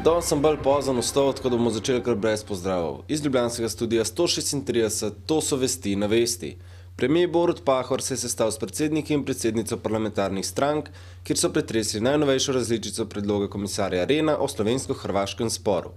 Danes sem bolj pozno vstal, tako da bomo začeli kar brez pozdravov. Iz ljubljanskega studia 136, to so vesti na vesti. Premier Borut Pahor se je sestal s predsedniki in predsednico parlamentarnih strank, kjer so pretresli najnovejšo različico predloga komisarja Rehna o slovensko-hrvaškem sporu.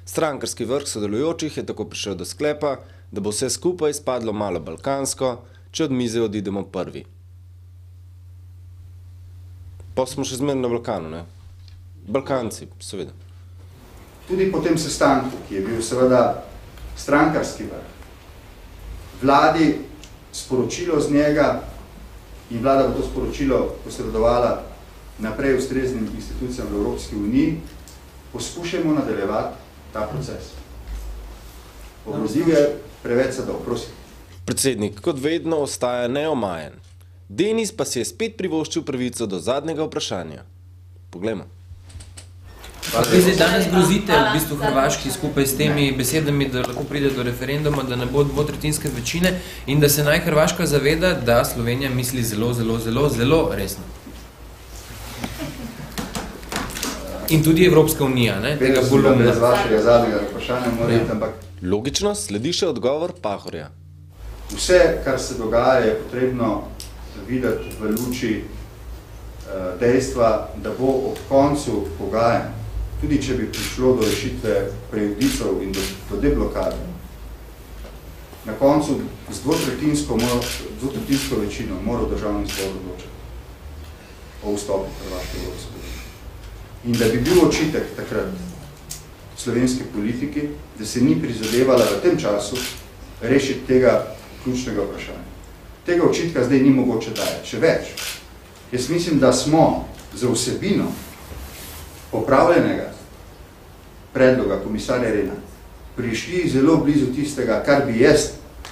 Strankarski vrh sodelujočih je tako prišel do sklepa, da bo vse skupaj izpadlo malo balkansko, če od mize odidemo prvi. Pa smo še zmeraj na Balkanu, ne? Balkanci, seveda. Tudi po tem sestanku, ki je bil seveda strankarski vrh, vladi sporočilo z njega in vlada bo to sporočilo posredovala naprej ustreznim institucijam v Evropski uniji, poskušamo nadaljevati ta proces. Ogroziv je preveč sadov, prosim. Predsednik kot vedno ostaja neomajen. Denis pa si je spet privoščil pravico do zadnjega vprašanja. Poglejmo. Vi zdaj danes grozite v bistvu Hrvaški skupaj s temi besedami, da lahko pride do referenduma, da ne bo dvotretjinske večine in da se naj Hrvaška zaveda, da Slovenija misli zelo resno. In tudi Evropska unija, ne? Vedno sem da brez vašega zadnjega vprašanja, moram, ampak... Logično, sledi še odgovor Pahorja. Vse, kar se dogaja, je potrebno videti v luči dejstva, da bo ob koncu pogajanj, tudi če bi prišlo do rešitve prejudicov in do deblokade, na koncu z dvotretjinsko večino mora državni zbor odločiti o vstopu Hrvaške v Evropsko unijo. In da bi bil očitek takrat slovenski politiki, da se ni prizadevala v tem času rešiti tega ključnega vprašanja. Tega očitka zdaj ni mogoče dajati. Še več. Jaz mislim, da smo za vsebino popravljenega predloga komisarja Rehna prišli zelo blizu tistega, kar bi jaz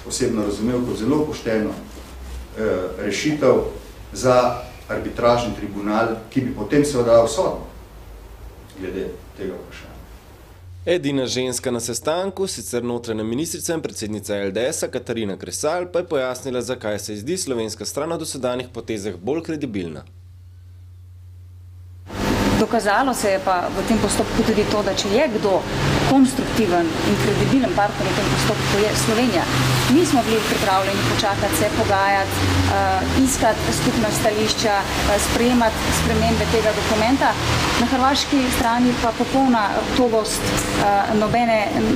osebno razumel kot zelo pošteno rešitev za arbitražni tribunal, ki bi potem seveda dal sodbo glede tega vprašanja. Edina ženska na sestanku, sicer notranja ministrica in predsednica LDS-a Katarina Kresal, pa je pojasnila, zakaj se zdi slovenska stran v dosedanjih potezah bolj kredibilna. Dokazalo se je pa v tem postopku tudi to, da če je kdo konstruktiven in kredibilen partner v tem postopku, je Slovenija. Mi smo bili pripravljeni počakati se, pogajati, iskati skupna stališča, sprejemati spremembe tega dokumenta. Na hrvaški strani pa popolna togost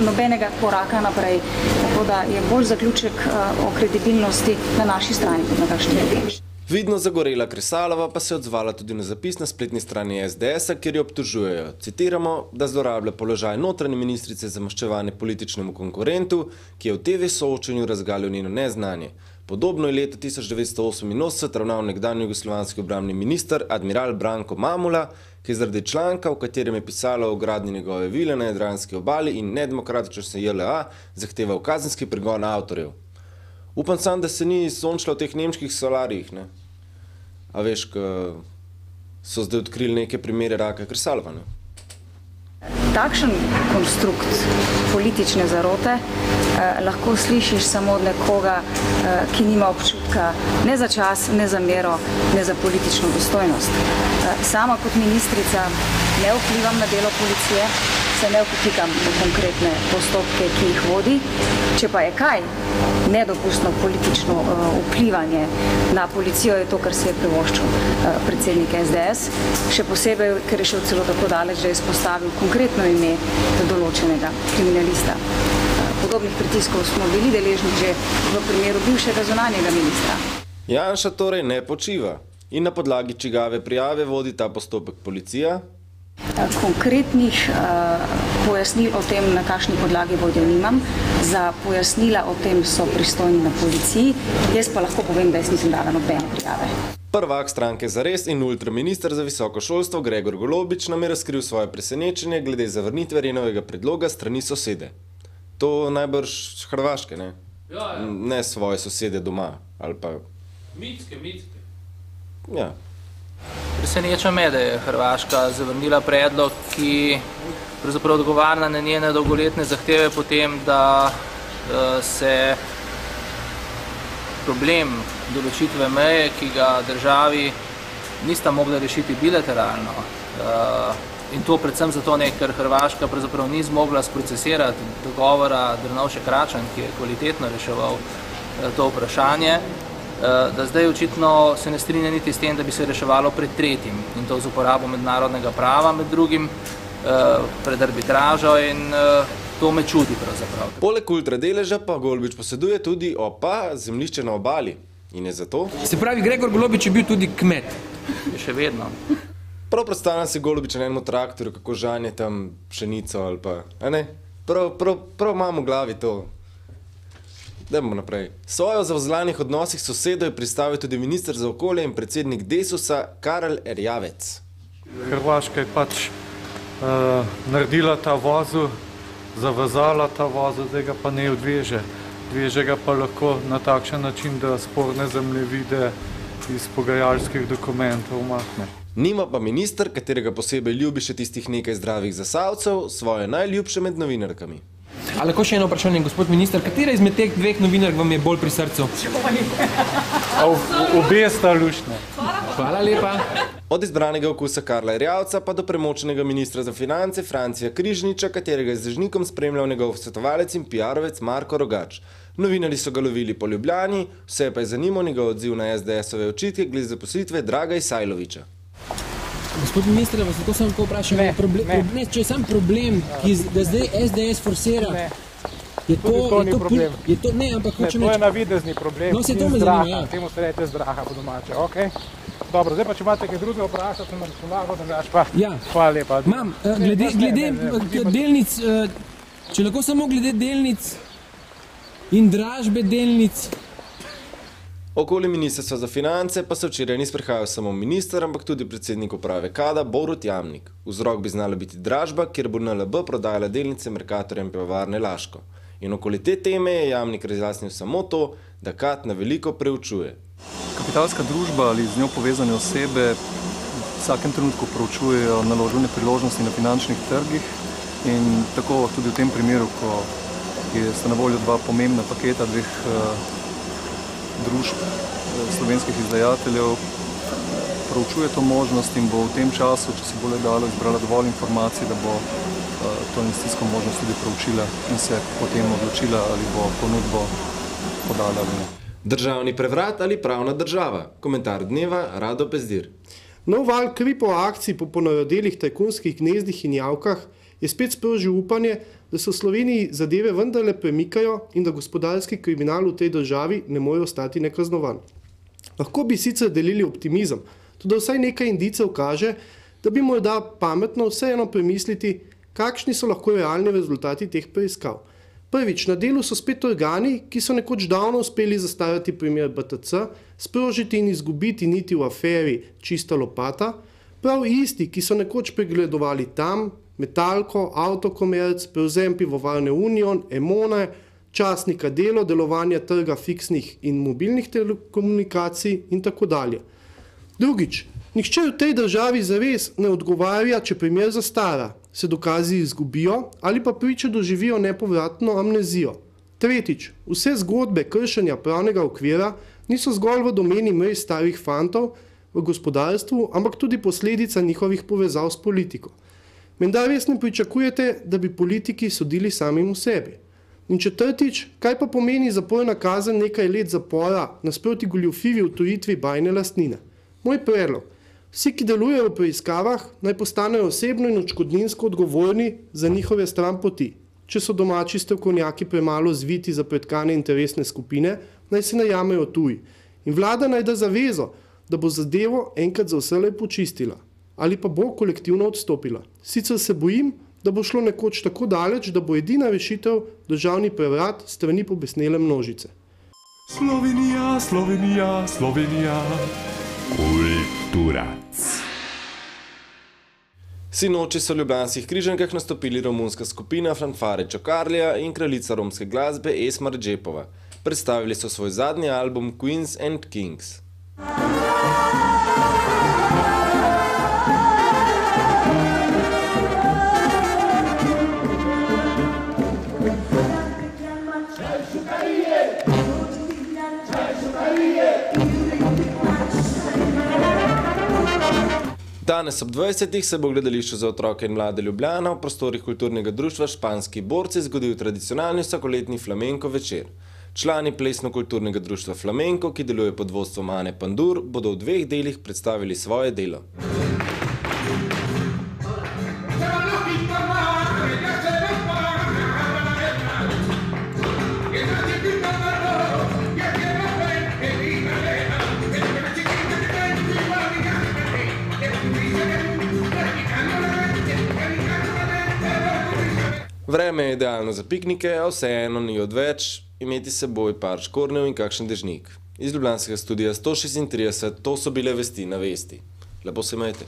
nobenega koraka naprej. Tako da je bolj zaključek o kredibilnosti na naši strani kot na kakšni drugi. Vidno zagorela Kresalova pa se je odzvala tudi na zapis na spletni strani SDS-a, kjer jo obtožujejo, citiramo, da zlorablja položaj notranje ministrice za maščevanje političnemu konkurentu, ki je v TV soočenju razgalil njeno neznanje. Podobno je leta 1988 ravnal nekdanji jugoslovanski obrambni minister, admiral Branko Mamula, ki je zaradi članka, v katerem je pisalo o gradnji njegove vile na Jadranski obali in nedemokratičnosti JLA, zahteval kazenski pregon avtorjev. Upam sam, da se ni sončila v teh nemških solarjih, ne? A veš, ko so zdaj odkrili neke primere raka Kresalova, ne? Takšen konstrukt politične zarote lahko slišiš samo od nekoga, ki nima občutka ne za čas, ne za mero, ne za politično dostojnost. Sama kot ministrica ne vplivam na delo policije, se ne vtikam v konkretne postopke, ki jih vodi. Če pa je kaj nedopustno politično vplivanje na policijo, je to, kar se je privoščil predsednik SDS. Še posebej, ker je šel celo tako daleč, da je izpostavil konkretno ime določenega kriminalista. Podobnih pritiskov smo bili deležni že v primeru bivšega zunanjega ministra. Janša torej ne počiva. In na podlagi čigave prijave vodi ta postopek policija? Konkretnih pojasnil o tem, na kakšni podlagi vodijo, nimam. Za pojasnila o tem so pristojni na policiji. Jaz pa lahko povem, da jaz nisem dala nobene prijave. Prvak stranke Zares in ultraminister za visoko šolstvo Gregor Golobič nam je razkril svoje presenečenje glede zavrnitve Rehnovega predloga strani sosede. To najbrž Hrvaške, ne? Ja. Ne svoje sosede doma, ali pa... Mitske. Ja. Preseneča me, da je Hrvaška zavrnila predlog, ki pravzaprav odgovarja na njene dolgoletne zahteve potem, da se problem določitve meje, ki ga državi nista mogla rešiti bilateralno, In to predvsem zato ne, ker Hrvaška pravzaprav ni zmogla sprocesirati dogovora Drnovšek-Račan, ki je kvalitetno reševal to vprašanje, da zdaj očitno se ne strinja niti s tem, da bi se reševalo pred tretjim, in to z uporabo mednarodnega prava, med drugim pred arbitražo, in to me čudi pravzaprav. Poleg ultradeleža pa Golobič poseduje tudi zemljišče na obali. In je zato? Se pravi, Gregor Golobič je bil tudi kmet. Je še vedno. Prav predstavljam si Golobiča na enem traktorju, kako žanje tam pšenico ali pa, prav imam v glavi to. Dajmo naprej. Svojo o zavzlanih odnosih s sosedo je predstavil tudi minister za okolje in predsednik Desusa Karel Erjavec. Hrvaška je pač naredila ta vozel, zavezala ta vozel, zdaj ga pa ne odveže. Dveže ga pa lahko na takšen način, da sporne zemljevide iz pogajalskih dokumentov umakne. Nima pa minister, katerega posebej ljubi še tistih nekaj zdravih zasavcev, svoje najljubše med novinarkami. A lahko še eno vprašanje, gospod minister, katera izmed teh dveh novinark vam je bolj pri srcu? Obe sta luštne. Hvala lepa. Od izbranega okusa Karla Erjavca pa do premočenega ministra za finance Francija Križniča, katerega je z dežnikom spremljal njegov svetovalec in PR-ovec Marko Rogač. Novinarji so ga lovili po Ljubljani, vse pa je zanimal njegov odziv na SDS-ove očitke glede zaposlitve Draga Isajlovića. Gospod minister, vas lahko samo vprašam, če je sam problem, ki ga zdaj SDS forsira, to ni problem. Ne, ampak hočem reči... To je navidezni problem. No, se to me zanima, ja. Temu se reče zdraha po domače, okej? Dobro, zdaj pa, če imate kaj drugega vprašati, sem razpolago, da daš pa. Ja. Hvala lepa. Imam, glede delnic, če lahko samo glede delnic in dražbe delnic. Okoli ministrstva za finance pa se včeraj ni sprehajal samo minister, ampak tudi predsednik uprave KAD-a Borut Jamnik. Vzrok bi znala biti dražba, kjer bo NLB prodajala delnice Mercatorja in Pivovarne Laško. In okoli te teme je Jamnik razjasnil samo to, da KAD na veliko preučuje. Kapitalska družba ali z njo povezane osebe v vsakem trenutku preučujejo naložbene priložnosti na finančnih trgih in tako tudi v tem primeru, ko sta na voljo dva pomembna paketa dveh družb slovenskih izdajateljev, proučuje to možnost in bo v tem času, če si bo le dalo, izbrala dovolj informacij, da bo to investicijsko možnost tudi proučila in se potem odločila, ali bo ponudbo podala ali ne. Državni prevrat ali pravna država? Komentar dneva, Rado Pezdir. Nov val kripo akcij po ponarodelih tajkunskih gnezdih in javkah je spet sprožil upanje, da se v Sloveniji zadeve vendarle premikajo in da gospodarski kriminal v tej državi ne more ostati nekaznovan. Lahko bi sicer delili optimizem, tudi vsaj nekaj indicev kaže, da bi morda pametno vseeno premisliti, kakšni so lahko realni rezultati teh preiskav. Prvič, na delu so spet organi, ki so nekoč davno uspeli zastarati primer BTC, sprožiti in izgubiti niti v aferi Čista lopata, prav isti, ki so nekoč pregledovali tam, Metalko, Avtokomerc, prevzem Pivovarne Union, Emone, časnika Delo, delovanja trga fiksnih in mobilnih telekomunikacij in tako dalje. Drugič, nihče v tej državi zares ne odgovarja, če primer zastara, se dokazi izgubijo ali pa priče doživijo nepovratno amnezijo. Tretjič, vse zgodbe kršenja pravnega okvira niso zgolj v domeni mrež starih fantov v gospodarstvu, ampak tudi posledica njihovih povezav s politiko. Menda res ne pričakujete, da bi politiki sodili samim v sebi. In četrtič, kaj pa pomeni zaporna kazen nekaj let zapora nasproti goljufivi odtujitvi bajne lastnine? Moj predlog. Vsi, ki delujejo v preiskavah, naj postanejo osebno in odškodninsko odgovorni za njihove stranpoti. Če so domači strokovnjaki premalo zviti za pretkane interesne skupine, naj se najamejo tuji. In vlada naj da zavezo, da bo zadevo enkrat za vselej počistila. Ali pa bo kolektivno odstopila. Sicer se bojim, da bo šlo nekoč tako daleč, da bo edina rešitev državni prevrat strani pobesnele množice. Slovenija, Slovenija, Slovenija. Kulturac. Sinoči so v ljubljanskih Križankah nastopili romunska skupina Fanfare Čokarlija in kraljica romske glasbe Esma Redžepova. Predstavili so svoj zadnji album Queens and Kings. Danes ob 20. se bo v gledališču za otroke in mlade Ljubljana v prostorih kulturnega društva Španski borci zgodil tradicionalni vsakoletni flamenko večer. Člani plesno-kulturnega društva Flamenko, ki deluje pod vodstvom Ane Pandur, bodo v 2 delih predstavili svoje delo. Vreme je idealno za piknike, a vseeno ni odveč imeti s seboj par škornjev in kakšen dežnik. Iz ljubljanskega studia 136, to so bile vesti na vesti. Lepo se imejte.